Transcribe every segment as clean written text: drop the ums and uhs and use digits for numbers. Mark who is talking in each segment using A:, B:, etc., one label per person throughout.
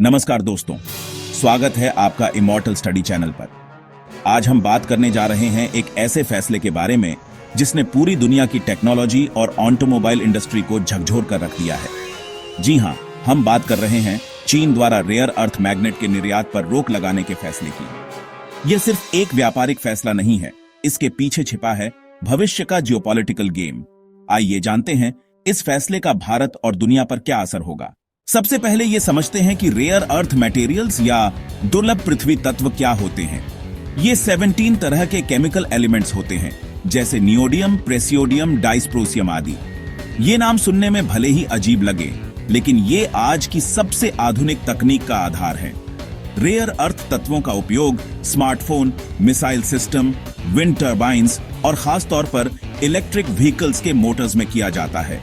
A: नमस्कार दोस्तों, स्वागत है आपका इमॉर्टल स्टडी चैनल पर। आज हम बात करने जा रहे हैं एक ऐसे फैसले के बारे में जिसने पूरी दुनिया की टेक्नोलॉजी और ऑटोमोबाइल इंडस्ट्री को झकझोर कर रख दिया है। जी हां, हम बात कर रहे हैं चीन द्वारा रेयर अर्थ मैग्नेट के निर्यात पर रोक लगाने के फैसले की। यह सिर्फ एक व्यापारिक फैसला नहीं है, इसके पीछे छिपा है भविष्य का जियोपॉलिटिकल गेम। आइए जानते हैं इस फैसले का भारत और दुनिया पर क्या असर होगा। सबसे पहले ये समझते हैं कि रेयर अर्थ मटेरियल्स या दुर्लभ पृथ्वी तत्व क्या होते हैं। ये 17 तरह के केमिकल एलिमेंट्स होते हैं, जैसे नियोडियम, प्रेसियोडियम, डाइस्प्रोसियम आदि। ये नाम सुनने में भले ही अजीब लगे, लेकिन ये आज की सबसे आधुनिक तकनीक का आधार है। रेयर अर्थ तत्वों का उपयोग smartphone, missile system, wind turbines और खास तौर पर इलेक्ट्रिक व्हीकल्स के मोटर्स में किया जाता है।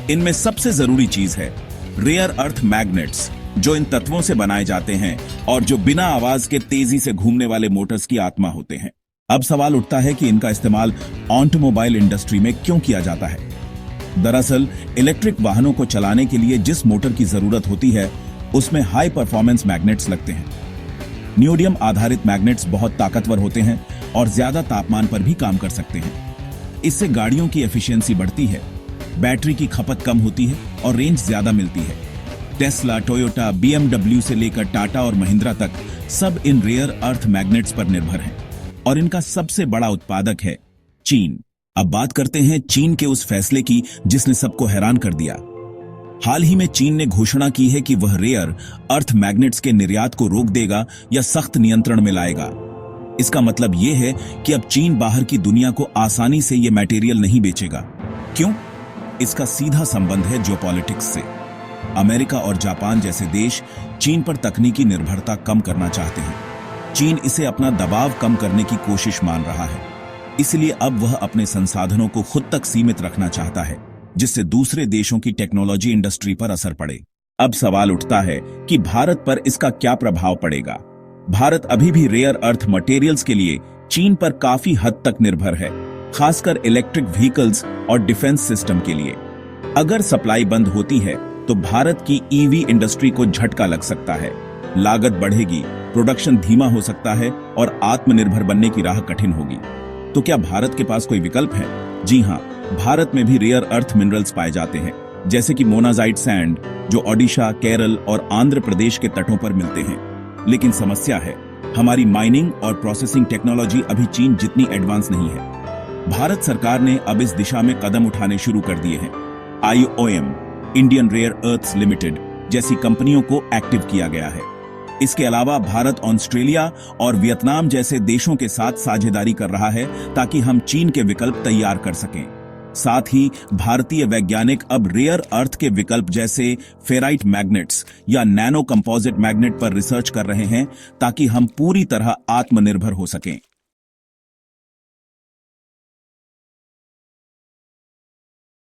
A: इनमें सबसे जरूरी चीज है रेयर अर्थ मैग्नेट्स, जो इन तत्वों से बनाए जाते हैं और जो बिना आवाज के तेजी से घूमने वाले मोटर्स की आत्मा होते हैं। अब सवाल उठता है कि इनका इस्तेमाल ऑटोमोबाइल इंडस्ट्री में क्यों किया जाता है। दरअसल इलेक्ट्रिक वाहनों को चलाने के लिए जिस मोटर की जरूरत होती है, उसमें हाई परफॉर्मेंस मैग्नेट्स लगते हैं। नियोडियम आधारित मैग्नेट्स बहुत ताकतवर होते हैं और ज्यादा तापमान पर भी काम कर सकते हैं। इससे गाड़ियों की एफिशिएंसी बढ़ती है, बैटरी की खपत कम होती है और रेंज ज्यादा मिलती है। टेस्ला, टोयोटा, BMW से लेकर टाटा और महिंद्रा तक सब इन रेयर अर्थ मैग्नेट्स पर निर्भर हैं और इनका सबसे बड़ा उत्पादक है चीन। अब बात करते हैं चीन के उस फैसले की जिसने सबको हैरान कर दिया। हाल ही में चीन ने घोषणा की है कि वह रेयर अर्थ मैग्नेट्स के निर्यात को रोक देगा या सख्त नियंत्रण में लाएगा। इसका मतलब यह है कि अब चीन बाहर की दुनिया को आसानी से यह मटेरियल नहीं बेचेगा। क्यों? इसका सीधा संबंध है जियोपॉलिटिक्स से। अमेरिका और जापान जैसे देश चीन पर तकनीकी निर्भरता कम करना चाहते हैं। चीन इसे अपना दबाव कम करने की कोशिश मान रहा है, इसलिए अब वह अपने संसाधनों को खुद तक सीमित रखना चाहता है, जिससे दूसरे देशों की टेक्नोलॉजी इंडस्ट्री पर असर पड़े। अब सवाल उठता है कि भारत पर इसका क्या प्रभाव पड़ेगा। भारत अभी भी रेयर अर्थ मटेरियल्स के लिए चीन पर काफी हद तक निर्भर है, खासकर इलेक्ट्रिक व्हीकल्स और डिफेंस सिस्टम के लिए। अगर सप्लाई बंद होती है तो भारत की ईवी इंडस्ट्री को झटका लग सकता है, लागत बढ़ेगी, प्रोडक्शन धीमा हो सकता है और आत्मनिर्भर बनने की राह कठिन होगी। तो क्या भारत के पास कोई विकल्प है? जी हां, भारत में भी रेयर अर्थ मिनरल्स पाए जाते हैं, जैसे कि मोनाजाइट सैंड, जो ओडिशा, केरल और आंध्र प्रदेश के तटों पर मिलते हैं। लेकिन समस्या है, हमारी माइनिंग और प्रोसेसिंग टेक्नोलॉजी अभी चीन जितनी एडवांस नहीं है। भारत सरकार ने अब इस दिशा में कदम उठाने शुरू कर दिए हैं। IOM, Indian rare earths limited जैसी कंपनियों को एक्टिव किया गया है। इसके अलावा भारत ऑस्ट्रेलिया और वियतनाम जैसे देशों के साथ साझेदारी कर रहा है ताकि हम चीन के विकल्प तैयार कर सकें। साथ ही भारतीय वैज्ञानिक अब रेयर अर्थ के विकल्प जैसे फेराइट मैग्नेट्स या नैनो कंपोजिट मैग्नेट पर रिसर्च कर रहे हैं ताकि हम पूरी तरह आत्मनिर्भर हो सकें।